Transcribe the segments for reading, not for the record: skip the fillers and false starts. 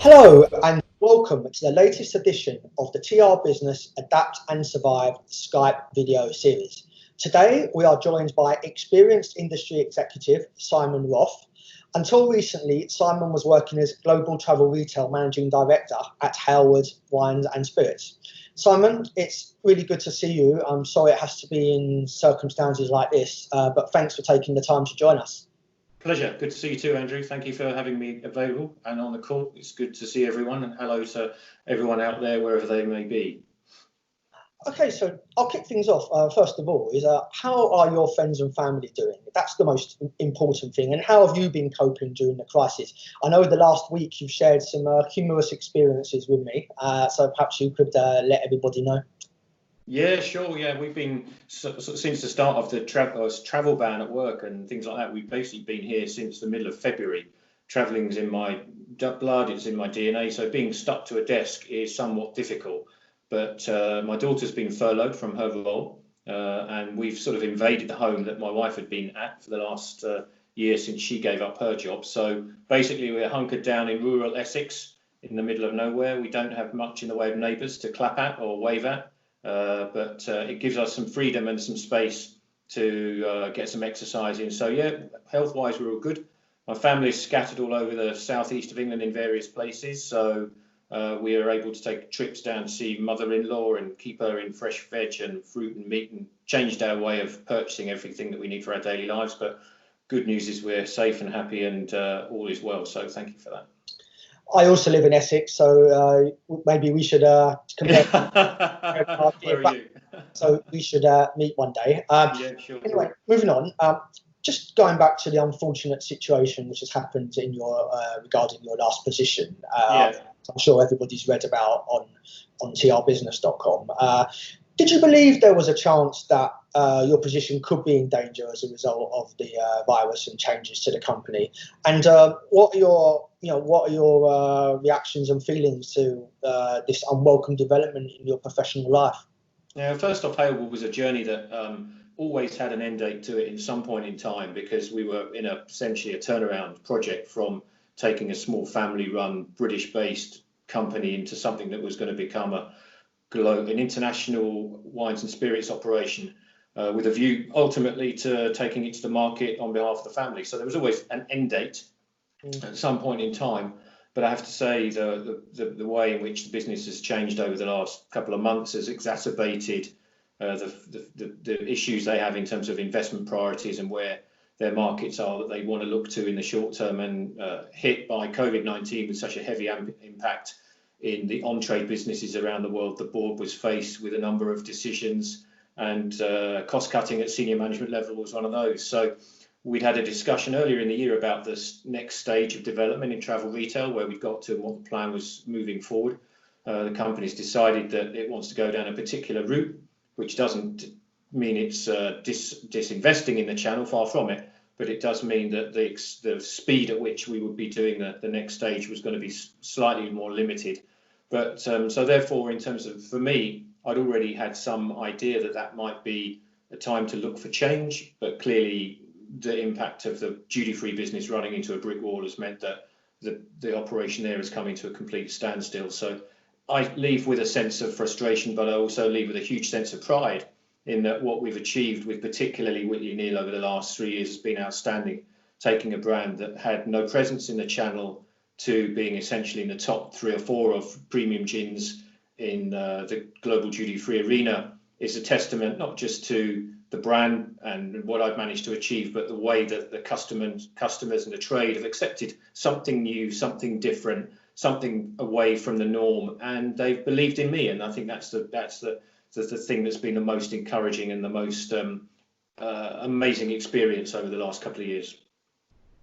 Hello and welcome to the latest edition of the TRBusiness Adapt and Survive Skype video series. Today we are joined by experienced industry executive Simon Roffe. Until recently, Simon was working as Global Travel Retail Managing Director at Halewood Wines and Spirits. Simon, it's really good to see you. I'm sorry it has to be in circumstances like this, but thanks for taking the time to join us. Pleasure. Good to see you too, Andrew. Thank you for having me available and on the call. It's good to see everyone, and hello to everyone out there, wherever they may be. Okay, so I'll kick things off. First of all, is how are your friends and family doing? That's the most important thing. And how have you been coping during the crisis? I know the last week you've shared some humorous experiences with me, so perhaps you could let everybody know. Yeah, sure. Yeah, we've been since the start of the travel ban at work and things like that. We've basically been here since the middle of February. Traveling's in my blood, it's in my DNA. So being stuck to a desk is somewhat difficult. But my daughter's been furloughed from her role, and we've sort of invaded the home that my wife had been at for the last year since she gave up her job. So basically, we're hunkered down in rural Essex, in the middle of nowhere. We don't have much in the way of neighbours to clap at or wave at. But it gives us some freedom and some space to get some exercise in. So yeah, health-wise, we're all good. My family's scattered all over the southeast of England in various places. So we are able to take trips down to see mother-in-law and keep her in fresh veg and fruit and meat, and changed our way of purchasing everything that we need for our daily lives. But good news is we're safe and happy, and all is well. So thank you for that. I also live in Essex, so maybe we should compare. Where are you? So we should meet one day. Yeah, sure. Anyway, moving on. Just going back to the unfortunate situation which has happened in your regarding your last position. Yeah. I'm sure everybody's read about on TRBusiness.com. Did you believe there was a chance that your position could be in danger as a result of the virus and changes to the company? And what are your reactions and feelings to this unwelcome development in your professional life? Now, first off, Halewood was a journey that always had an end date to it in some point in time, because we were in essentially a turnaround project from taking a small family-run British-based company into something that was going to become an international wines and spirits operation, with a view ultimately to taking it to the market on behalf of the family. So there was always an end date at some point in time. But I have to say the way in which the business has changed over the last couple of months has exacerbated the issues they have in terms of investment priorities and where their markets are that they want to look to in the short term. And hit by COVID-19 with such a heavy impact in the on-trade businesses around the world, the board was faced with a number of decisions, and cost cutting at senior management level was one of those. So we'd had a discussion earlier in the year about this next stage of development in travel retail, where we got to what the plan was moving forward. The company's decided that it wants to go down a particular route, which doesn't mean it's disinvesting in the channel, far from it, but it does mean that the speed at which we would be doing the next stage was going to be slightly more limited. But so therefore, in terms of, for me, I'd already had some idea that might be a time to look for change, but clearly the impact of the duty-free business running into a brick wall has meant that the operation there is coming to a complete standstill. So I leave with a sense of frustration, but I also leave with a huge sense of pride in that what we've achieved with particularly Whitley Neal over the last 3 years has been outstanding, taking a brand that had no presence in the channel to being essentially in the top 3 or 4 of premium gins in the global duty-free arena is a testament not just to the brand and what I've managed to achieve, but the way that the customers and the trade have accepted something new, something different, something away from the norm, and they've believed in me. And I think that's the thing that's been the most encouraging and the most amazing experience over the last couple of years.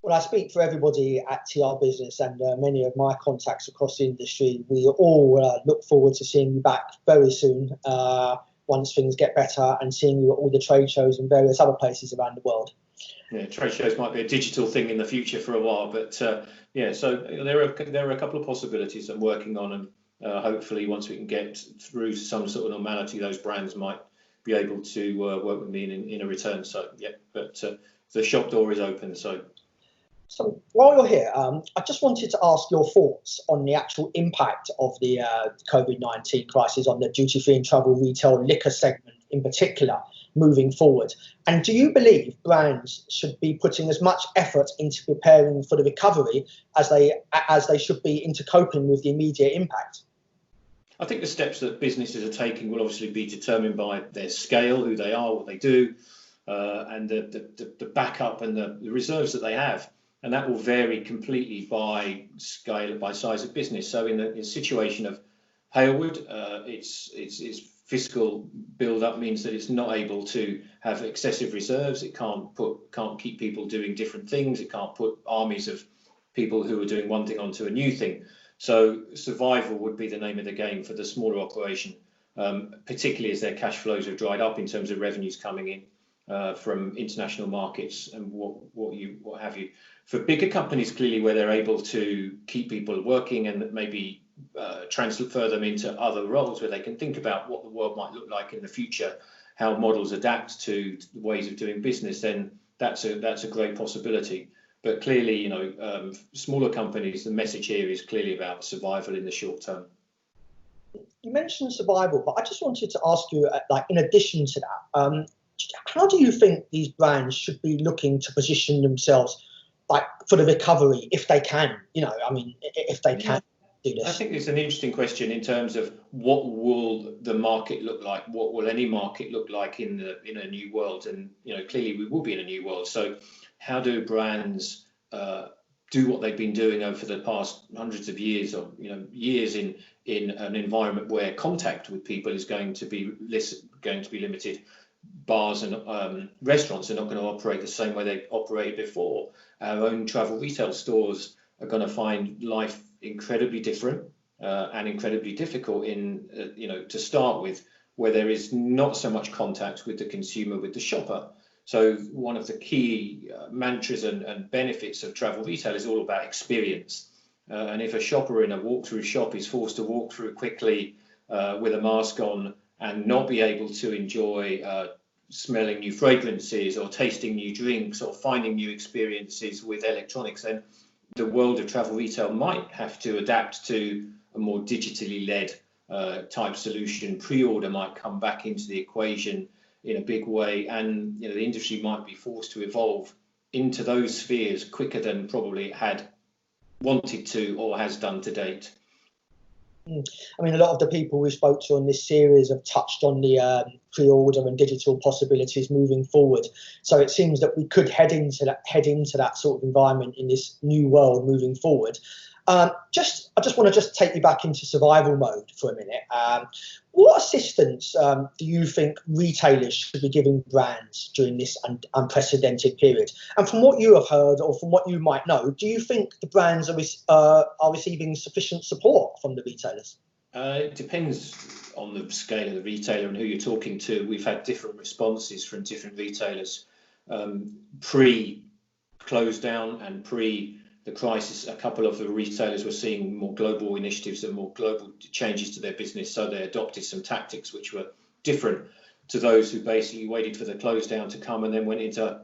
Well, I speak for everybody at TRBusiness and many of my contacts across the industry. We all look forward to seeing you back very soon once things get better, and seeing you at all the trade shows and various other places around the world. Yeah, trade shows might be a digital thing in the future for a while, but yeah, so there are a couple of possibilities I'm working on, and hopefully once we can get through some sort of normality, those brands might be able to work with me in a return. So yeah, but the shop door is open. So So while you're here, I just wanted to ask your thoughts on the actual impact of the COVID-19 crisis on the duty-free and travel retail liquor segment in particular moving forward. And do you believe brands should be putting as much effort into preparing for the recovery as they should be into coping with the immediate impact? I think the steps that businesses are taking will obviously be determined by their scale, who they are, what they do, and the backup and the reserves that they have. And that will vary completely by scale, by size of business. So in the situation of Halewood, its fiscal build-up means that it's not able to have excessive reserves. It can't keep people doing different things. It can't put armies of people who are doing one thing onto a new thing. So survival would be the name of the game for the smaller operation, particularly as their cash flows have dried up in terms of revenues coming in from international markets and what have you. For bigger companies, clearly, where they're able to keep people working and maybe transfer them into other roles where they can think about what the world might look like in the future, how models adapt to ways of doing business, then that's a great possibility. But clearly, smaller companies, the message here is clearly about survival in the short term. You mentioned survival, but I just wanted to ask you, in addition to that, how do you think these brands should be looking to position themselves, for the recovery, if they can? If they can do this. I think it's an interesting question in terms of what will the market look like? What will any market look like in a new world? And clearly we will be in a new world. So how do brands do what they've been doing over the past hundreds of years, or years in an environment where contact with people is going to be limited? Bars and restaurants are not going to operate the same way they operated before. Our own travel retail stores are going to find life incredibly different and incredibly difficult to start with, where there is not so much contact with the consumer, with the shopper. So one of the key mantras and benefits of travel retail is all about experience. And if a shopper in a walk-through shop is forced to walk through quickly with a mask on and not be able to enjoy smelling new fragrances or tasting new drinks or finding new experiences with electronics, then the world of travel retail might have to adapt to a more digitally led type solution. Pre-order might come back into the equation in a big way, and the industry might be forced to evolve into those spheres quicker than probably it had wanted to or has done to date. I mean, a lot of the people we spoke to on this series have touched on the pre-order and digital possibilities moving forward. So it seems that we could head into that sort of environment in this new world moving forward. I just want to take you back into survival mode for a minute. What assistance do you think retailers should be giving brands during this unprecedented period? And from what you have heard, or from what you might know, do you think the brands are receiving sufficient support from the retailers? It depends on the scale of the retailer and who you're talking to. We've had different responses from different retailers. Pre-close down and pre the crisis, a couple of the retailers were seeing more global initiatives and more global changes to their business, so they adopted some tactics which were different to those who basically waited for the close down to come and then went into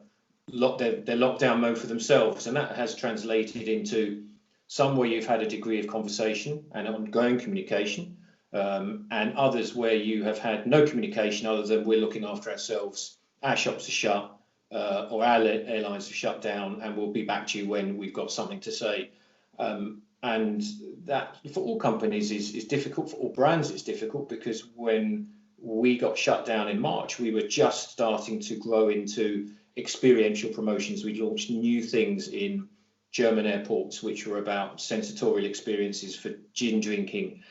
their lockdown mode for themselves. And that has translated into some where you've had a degree of conversation and ongoing communication, and others where you have had no communication other than we're looking after ourselves, our shops are shut, or our airlines have shut down, and we'll be back to you when we've got something to say. And that for all companies is difficult. For all brands it's difficult, because when we got shut down in March, we were just starting to grow into experiential promotions. We launched new things in German airports which were about sensorial experiences for gin drinking,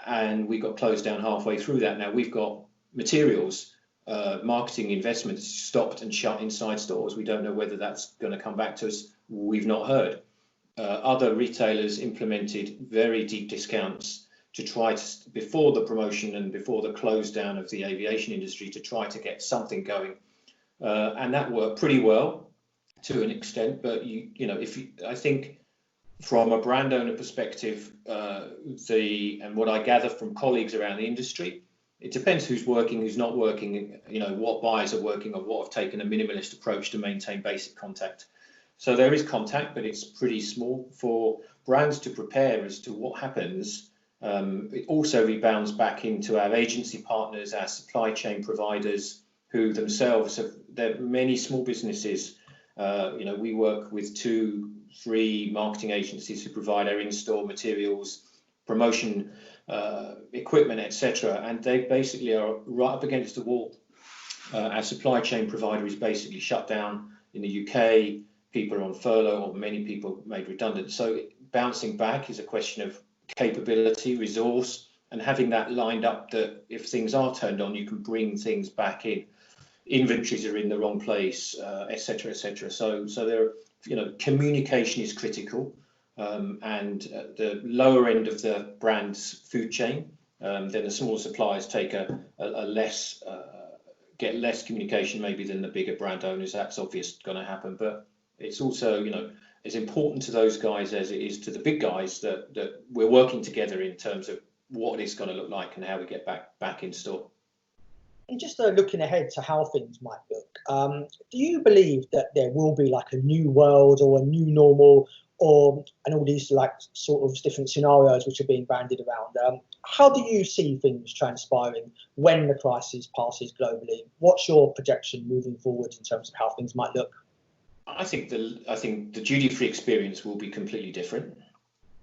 and we got closed down halfway through that. Now we've got materials, marketing investments stopped and shut inside stores. We don't know whether that's going to come back to us. We've not heard. Other retailers implemented very deep discounts to try to, before the promotion and before the close down of the aviation industry, to try to get something going, and that worked pretty well to an extent. But I think from a brand owner perspective, and what I gather from colleagues around the industry, it depends who's working, who's not working, what buyers are working, or what have taken a minimalist approach to maintain basic contact. So there is contact, but it's pretty small. For brands to prepare as to what happens, it also rebounds back into our agency partners, our supply chain providers, who themselves have, there are many small businesses. We work with 2-3 marketing agencies who provide our in-store materials, promotion equipment, etc. And they basically are right up against the wall. Our supply chain provider is basically shut down in the UK. People are on furlough, or many people made redundant. So bouncing back is a question of capability, resource, and having that lined up that if things are turned on, you can bring things back in. Inventories are in the wrong place, etc., etc. So there, communication is critical, and the lower end of the brand's food chain, then the smaller suppliers take a less get less communication maybe than the bigger brand owners. That's obvious going to happen, but it's also as important to those guys as it is to the big guys that we're working together in terms of what it's going to look like and how we get back in store. And just looking ahead to how things might look, do you believe that there will be like a new world or a new normal, and all these like sort of different scenarios which are being bandied around? How do you see things transpiring when the crisis passes globally? What's your projection moving forward in terms of how things might look? I think the duty-free experience will be completely different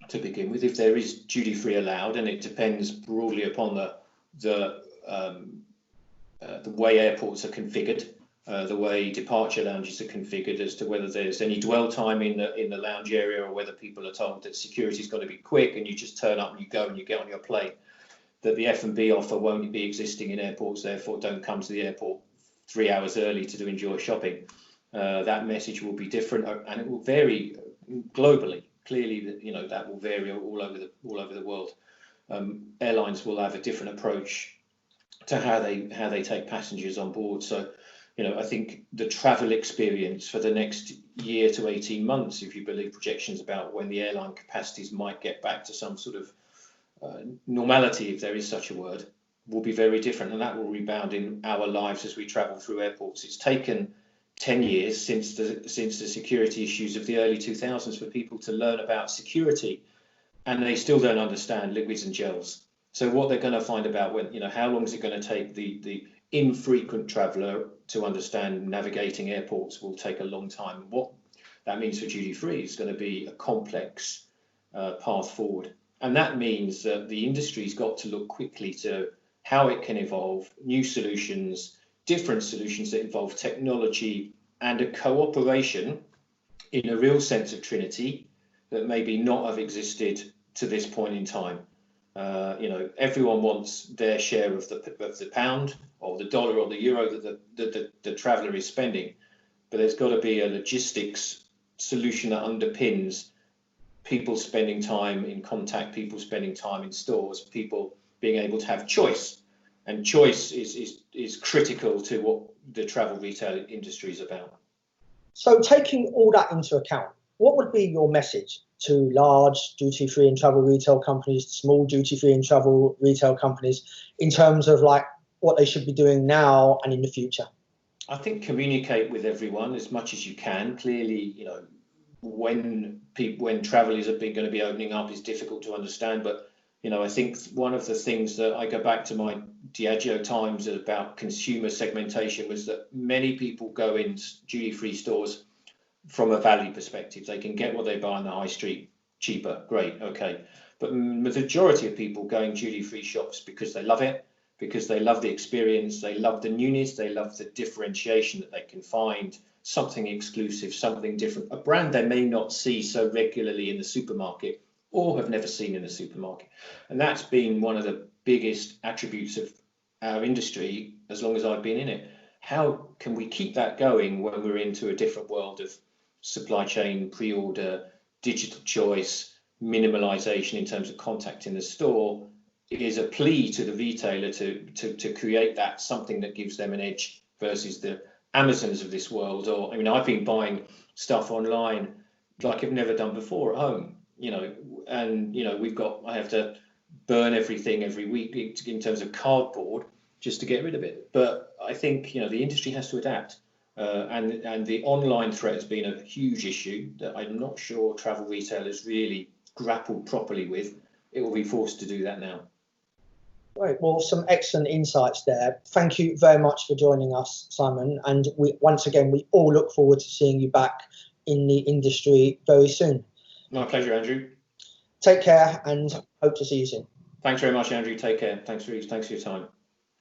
to begin with, if there is duty-free allowed, and it depends broadly upon the way airports are configured, the way departure lounges are configured, as to whether there's any dwell time in the lounge area, or whether people are told that security's got to be quick and you just turn up and you go and you get on your plane. That the F&B offer won't be existing in airports, therefore don't come to the airport 3 hours early to enjoy shopping. That message will be different, and it will vary globally. Clearly, that will vary all over the world. Airlines will have a different approach to how they take passengers on board. So, I think the travel experience for the next year to 18 months, if you believe projections about when the airline capacities might get back to some sort of normality, if there is such a word, will be very different, and that will rebound in our lives as we travel through airports. It's taken 10 years since the security issues of the early 2000s for people to learn about security, and they still don't understand liquids and gels. So what they're going to find about how long is it going to take the infrequent traveller to understand navigating airports will take a long time. What that means for duty free is going to be a complex path forward. And that means that the industry's got to look quickly to how it can evolve new solutions, different solutions that involve technology and a cooperation in a real sense of Trinity that maybe not have existed to this point in time. Everyone wants their share of the pound or the dollar or the euro that the traveller is spending, but there's got to be a logistics solution that underpins people spending time in contact, people spending time in stores, people being able to have choice. And choice is critical to what the travel retail industry is about. So taking all that into account, what would be your message to large duty-free and travel retail companies, small duty-free and travel retail companies, in terms of like what they should be doing now and in the future? I think communicate with everyone as much as you can. Clearly, when travel is going to be opening up is difficult to understand, but I think one of the things that I go back to my Diageo times about consumer segmentation was that many people go in duty-free stores from a value perspective. They can get what they buy on the high street cheaper, great, okay. But the majority of people going duty-free shops because they love it, because they love the experience, they love the newness, they love the differentiation that they can find, something exclusive, something different, a brand they may not see so regularly in the supermarket or have never seen in the supermarket. And that's been one of the biggest attributes of our industry as long as I've been in it. How can we keep that going when we're into a different world of supply chain, pre-order, digital choice, minimalization in terms of contact in the store? It is a plea to the retailer to create that something that gives them an edge versus the Amazons of this world. Or, I've been buying stuff online like I've never done before at home, and I have to burn everything every week in terms of cardboard just to get rid of it. But I think, the industry has to adapt. and the online threat has been a huge issue that I'm not sure travel retail has really grappled properly with. It will be forced to do that now. Right, well, some excellent insights there. Thank you very much for joining us, Simon. And once again, we all look forward to seeing you back in the industry very soon. My pleasure, Andrew. Take care and hope to see you soon. Thanks very much, Andrew. Take care. Thanks for your time.